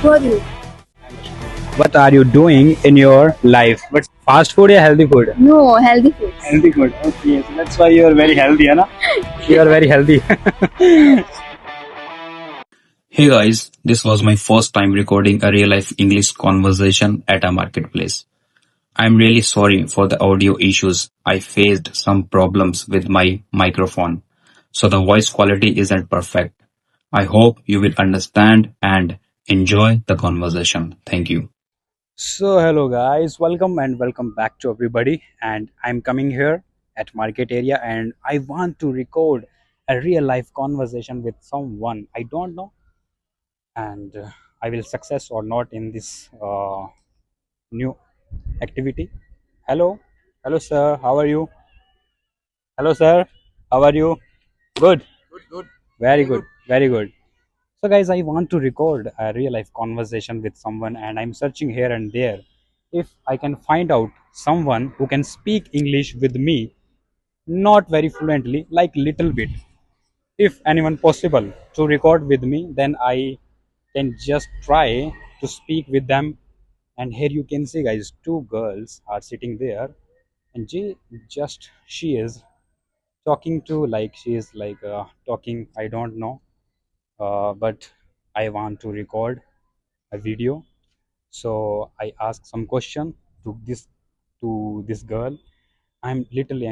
Who are you? What are you doing in your life? But fast food or healthy food? No, healthy foods. Healthy food. Okay, so that's why you are very healthy, है ना? You are very healthy. Hey guys, this was my first time recording a real life English conversation at a marketplace. I'm really sorry for the audio issues. I faced some problems with my microphone, so the voice quality isn't perfect. I hope you will understand and enjoy the conversation. Thank you. So hello guys, welcome and welcome back to everybody. And I'm coming here at market area, and I want to record a real life conversation with someone I don't know, and I will success or not in this new activity. Hello, hello sir, how are you? Hello sir, how are you? Good. Very good. Very good. So, guys, I want to record a real life conversation with someone, and I'm searching here and there if I can find out someone who can speak English with me, not very fluently, like little bit. If anyone possible to record with me, then I can just try to speak with them. And here you can see, guys, two girls are sitting there, and she is talking to, like, she is like talking, I don't know, but I want to record a video. So I asked some question to this girl. I'm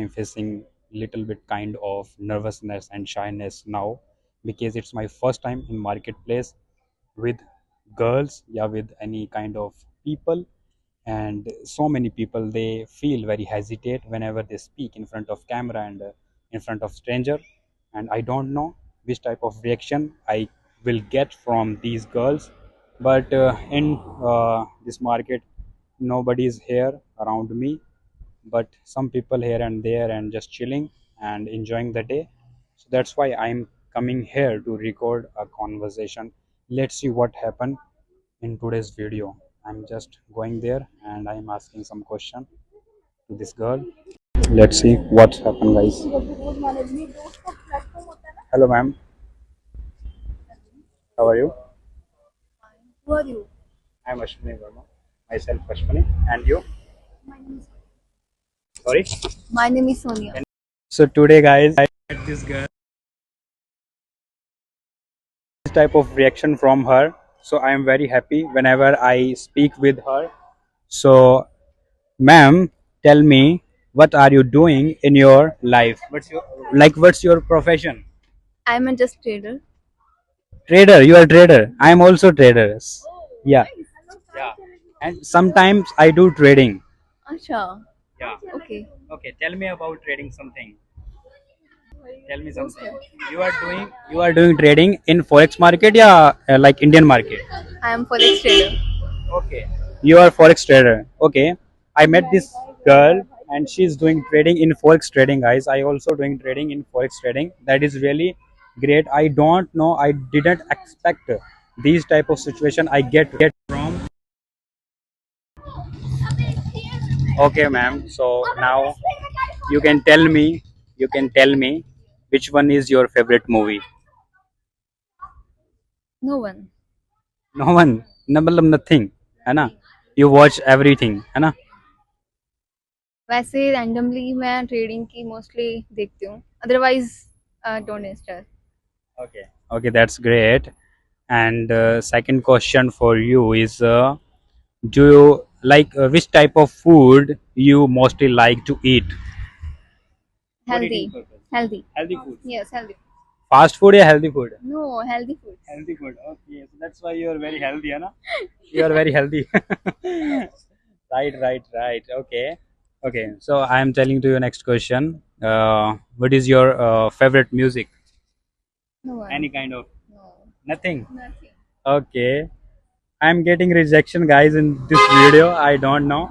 facing little bit kind of nervousness and shyness now, because it's my first time in marketplace with girls, yeah, with any kind of people. And so many people, they feel very hesitate whenever they speak in front of camera and in front of stranger. And I don't know which type of reaction I will get from these girls. But in this market, nobody is here around me, but some people here and there and just chilling and enjoying the day. So that's why I'm coming here to record a conversation. Let's see what happened in today's video. I'm just going there and I'm asking some question to this girl. Let's see what's happened, guys. Hello ma'am, how are you? Who are you? I'm Ashwani Verma, myself Ashwani. And you? Sorry. My name is Sonia. So today, guys, I met this girl. This type of reaction from her, so I am very happy whenever I speak with her. So ma'am, tell me, what are you doing in your life? What's your profession? I'm a just trader. Trader. You are trader. I am also trader. Yeah. Yeah. And sometimes I do trading. Acha. Yeah. Okay. Okay. Tell me about trading something. Tell me something. You are doing trading in forex market, yeah, like Indian market. I am forex trader. Okay. You are forex trader. Okay. I met this girl and she's doing trading in forex trading, guys. I also doing trading in forex trading. That is really great. I don't know. I didn't expect these type of situation I get from. Okay, ma'am. So now you can tell me. You can tell me which one is your favorite movie. No one. No one. No, मतलब nothing. है ना? You watch everything. है ना? वैसे randomly मैं trading की mostly देखती हूँ, otherwise don't install. Okay. Okay, that's great. And second question for you is, do you like which type of food you mostly like to eat? For Healthy. eating purpose. Healthy. Healthy food. Yes, healthy. Fast food or healthy food? No, healthy foods. Healthy food. Okay, so that's why you are very healthy, है ना? You are very healthy. Right, right, right. Okay. Okay. So I am telling to you next question. What is your favorite music? No one. Any kind of No. nothing. Nothing. Okay. I'm getting rejection, guys, in this video. I don't know.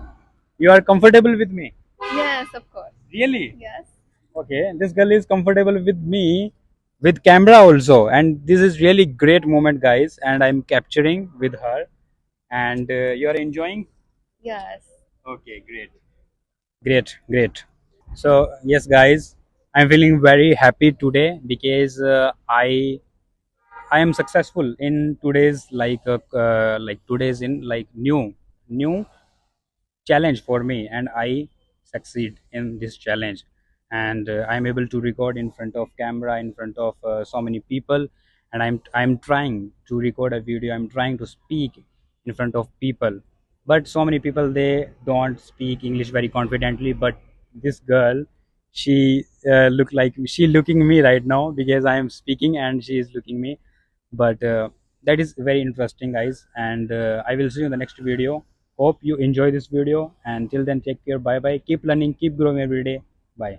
You are comfortable with me? Yes, of course. Really? Yes. Okay. This girl is comfortable with me with camera also, and this is really great moment, guys. And I'm capturing with her, and you are enjoying. Yes. Okay, great, great, great. So yes, guys, I'm feeling very happy today because I I am successful in today's like today's in like new challenge for me, and I succeed in this challenge. And I'm able to record in front of camera, in front of so many people. And I'm trying to record a video, I'm trying to speak in front of people. But so many people, they don't speak English very confidently. But this girl, she look like she looking me right now, because I am speaking and she is looking me. But that is very interesting, guys. And I will see you in the next video. Hope you enjoy this video, and till then, take care. Bye bye. Keep learning, keep growing every day. Bye.